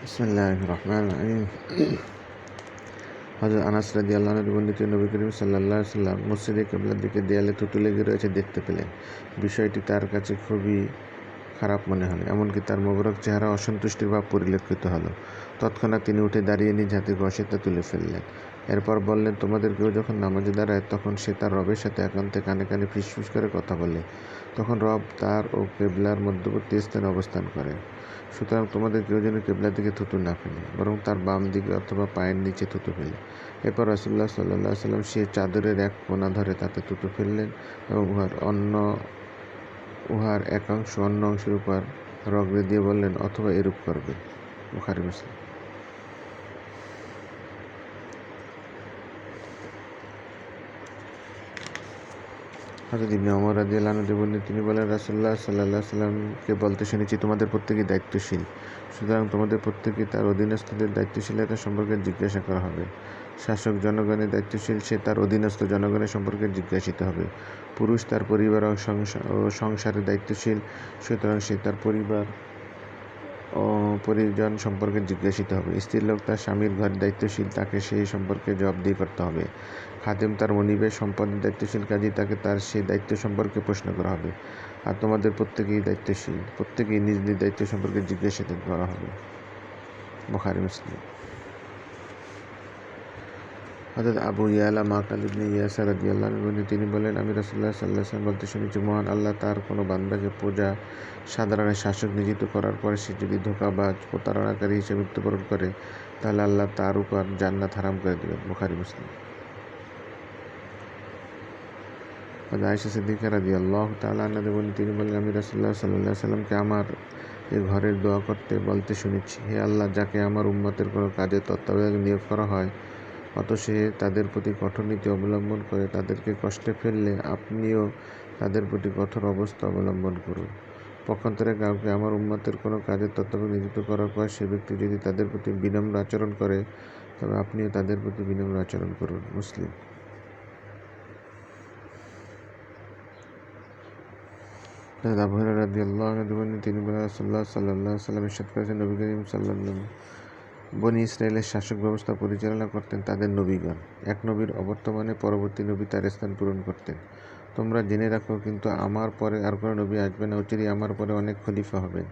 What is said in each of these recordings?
বিসমিল্লাহির রহমানির রহিম। হযরত আনাস রাদিয়াল্লাহু আনহু বর্ণিত নবী করিম সাল্লাল্লাহু আলাইহি ওয়াসাল্লাম মসজিদে কিবলার দিকে দেয়ালে থুতু লেগে রয়েছে দেখতে পেলেন। বিষয়টি তার কাছে খুবই খারাপ মনে হলো, এমনকি তার মোবারক চেহারা অসন্তুষ্টির ভাব পরিলক্ষিত হলো। তৎক্ষণাৎ তিনি উঠে দাঁড়িয়ে নিজ হাতে ঘষে তা তুলে ফেললেন। এরপর বললেন, তোমাদের কেউ যখন নামাজে দাঁড়ায় তখন সে তার রবের সাথে একান্তে কানে কানে ফিসফিস করে কথা বলে। তখন রব তার ও কেবলার মধ্যবর্তী স্থানে অবস্থান করেন। সুতরাং তোমাদের কেউ যেন কেবলার দিকে থুতু না ফেলে, বরং তার বাম দিকে অথবা পায়ের নিচে থুতু ফেলে। এরপর রাসূলুল্লাহ সাল্লাল্লাহু আলাইহি ওয়াসাল্লাম সে চাদরের এক কোণা ধরে তাতে থুতু ফেললেন এবং উহার একাংশ অন্য অংশের উপর রগড়ে দিয়ে বললেন, অথবা এরূপ করবে। বুখারী মুসলিম। হযরত ইবনে ওমর রাদিয়াল্লাহু আনহু বর্ণিত তিনি বলেন, রাসূলুল্লাহ সাল্লাল্লাহু আলাইহি ওয়াসাল্লামকে বলতে শুনেছি, তোমাদের প্রত্যেকেই দায়িত্বশীল, সুতরাং তোমাদের প্রত্যেকেই তার অধীনস্থদের দায়িত্বশীলতা সম্পর্কে জিজ্ঞাসা করা হবে। শাসক জনগণের দায়িত্বশীল, সে তার অধীনস্থ জনগণের সম্পর্কে জিজ্ঞাসিত হবে। পুরুষ তার পরিবার ও সংসারের দায়িত্বশীল, সুতরাং সে তার পরিবার ও পরিজন সম্পর্কে জিজ্ঞাসিত হবে। স্ত্রীলোক তার স্বামীর ঘরের দায়িত্বশীল, তাকে সেই সম্পর্কে জবাবদিহি করতে হবে। খাদেম তার মনিবের সম্পদের দায়িত্বশীল, কাজেই তাকে তার সেই দায়িত্ব সম্পর্কে প্রশ্ন করা হবে। আর তোমাদের প্রত্যেকেই দায়িত্বশীল, প্রত্যেকেই নিজ নিজ দায়িত্ব সম্পর্কে জিজ্ঞাসিত করা হবে। বুখারী মুসলিম। হযরত আবু ইয়ালা মাকাল ইবনে ইয়াসার রাদিয়াল্লাহু আনহু তিনি বলেন, আমি রাসূলুল্লাহ সাল্লাল্লাহু আলাইহি ওয়াসাল্লাম বলতে শুনেছি, মহান আল্লাহ তার কোনো বান্দাকে প্রজা সাধারণের শাসক নিযুক্ত করার পরে সে যদি ধোঁকাবাজ প্রতারণাকারী হিসেবে মৃত্যুবরণ করে, তাহলে আল্লাহ তার উপর জান্নাত হারাম করে দেবেন। বুখারী মুসলিম। হযরত আয়েশা সিদ্দিকা রাদিয়াল্লাহু তাআলা আনহা তিনি বলেন, আমি রাসূলুল্লাহ সাল্লাল্লাহু আলাইহি ওয়াসাল্লামকে আমার এ ঘরের দোয়া করতে বলতে শুনেছি, হে আল্লাহ, যাকে আমার উম্মতের কোনো কাজে তত্ত্বাবধায়ক নিয়োগ করা হয় অত সে তাদের প্রতি কঠোর নীতি অবলম্বন করে তাদেরকে কষ্টে ফেললে আপনিও তাদের প্রতি কঠোর অবস্থা অবলম্বন করুন। পক্ষান্তরে কাউকে আমার উম্মতের কোনো কাজের তত্ত্বাবধায়ক নিযুক্ত করার পর সে ব্যক্তি যদি তাদের প্রতি বিনম্র আচরণ করে, তবে আপনিও তাদের প্রতি বিনম্র আচরণ করুন। মুসলিম। আবু হুরায়রা রাদিয়াল্লাহু আনহু তিনি বলেন, রাসূলুল্লাহ সাল্লাল্লাহু আলাইহি ওয়াসাল্লাম ইরশাদ করেছেন, নবী করিম সাল্লাল্লাহু বনী ইসরায়েলের শাসক ব্যবস্থা পরিচালনা করতেন তাদের নবীগণ। এক নবীর অবর্তমানে পরবর্তী নবী তার স্থান পূরণ করতেন। তোমরা জেনে রাখো, কিন্তু আমার পরে আর কোনো নবী আসবে না, অচিরেই আমার পরে অনেক খলিফা হবেন।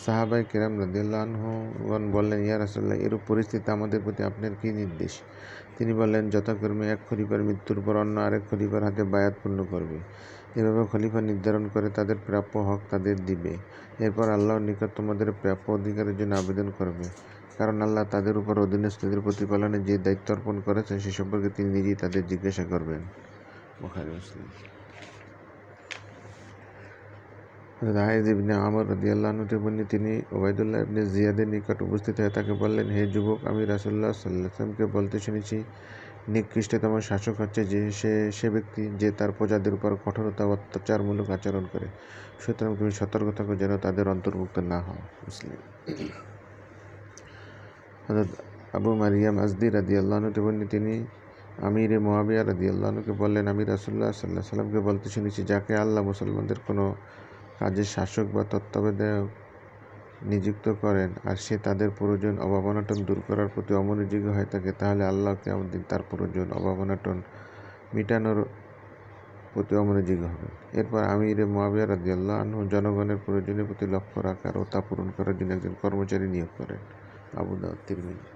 সাহাবায়ে কেরাম রাদিয়াল্লাহু আনহুগণ বললেন, ইয়া রাসূলুল্লাহ, এরূপ পরিস্থিতিতে আমাদের প্রতি আপনার কী নির্দেশ? তিনি বললেন, যথাক্রমে এক খলিফার মৃত্যুর পর অন্য আরেক খলিফার হাতে বায়াত পূর্ণ করবে। এভাবে খলিফা নির্ধারণ করে তাদের প্রাপ্য হক তাদের দিবে। এরপর আল্লাহর নিকট তোমাদের প্রাপ্য অধিকারের জন্য আবেদন করবে, কারণ আল্লাহ তাদের উপর অধীনস্থদের প্রতিপালনে যে দায়িত্ব অর্পণ করেছেন সে সম্পর্কে তিনি নিজেই তাদের জিজ্ঞাসা করবেন। বুখারী মুসলিম। হযরত আয়েজ ইবনে আমর রাদিয়াল্লাহু আনহু বর্ণিত তিনি উবাইদুল্লাহ ইবনে জিয়াদের নিকট উপস্থিত হয়ে তাকে বললেন, হে যুবক, আমি রাসূলুল্লাহ সাল্লাল্লাহু আলাইহি ওয়াসাল্লামকে বলতে শুনেছি, নিকৃষ্টতম শাসক হচ্ছে সে ব্যক্তি যে তার প্রজাদের উপর কঠোরতা ও অত্যাচারমূলক আচরণ করে। সুতরাং তুমি সতর্ক থাকো যেন তাদের অন্তর্ভুক্ত না হও। মুসলিম। হযরত আবু মারিয়াম আজদি রাদিয়াল্লাহু আনহু বর্ণিত তিনি আমিরে মুআবিয়া রাদিয়াল্লাহু আনহুকে বললেন, আমি রাসূলুল্লাহ সাল্লাল্লাহু আলাইহি ওয়াসাল্লামকে বলতে শুনেছি, যাকে আল্লাহ মুসলমানদের কোনো কাজের শাসক বা তত্ত্বাবধায়ক নিযুক্ত করেন আর সে তাদের প্রয়োজন অভাব অনটন দূর করার প্রতি অমনোযোগী হয়ে থাকে, তাহলে আল্লাহ কিয়ামত দিন তার প্রয়োজন অভাব অনটন মিটানোর প্রতি অমনোযোগী হবেন। এরপর আমিরে মুআবিয়া রাদিয়াল্লাহু আনহু জনগণের প্রয়োজনের প্রতি লক্ষ্য রাখার ও তা পূরণ করার জন্য একজন কর্মচারী নিয়োগ করেন। আবু দাউদ, তিরমিজি।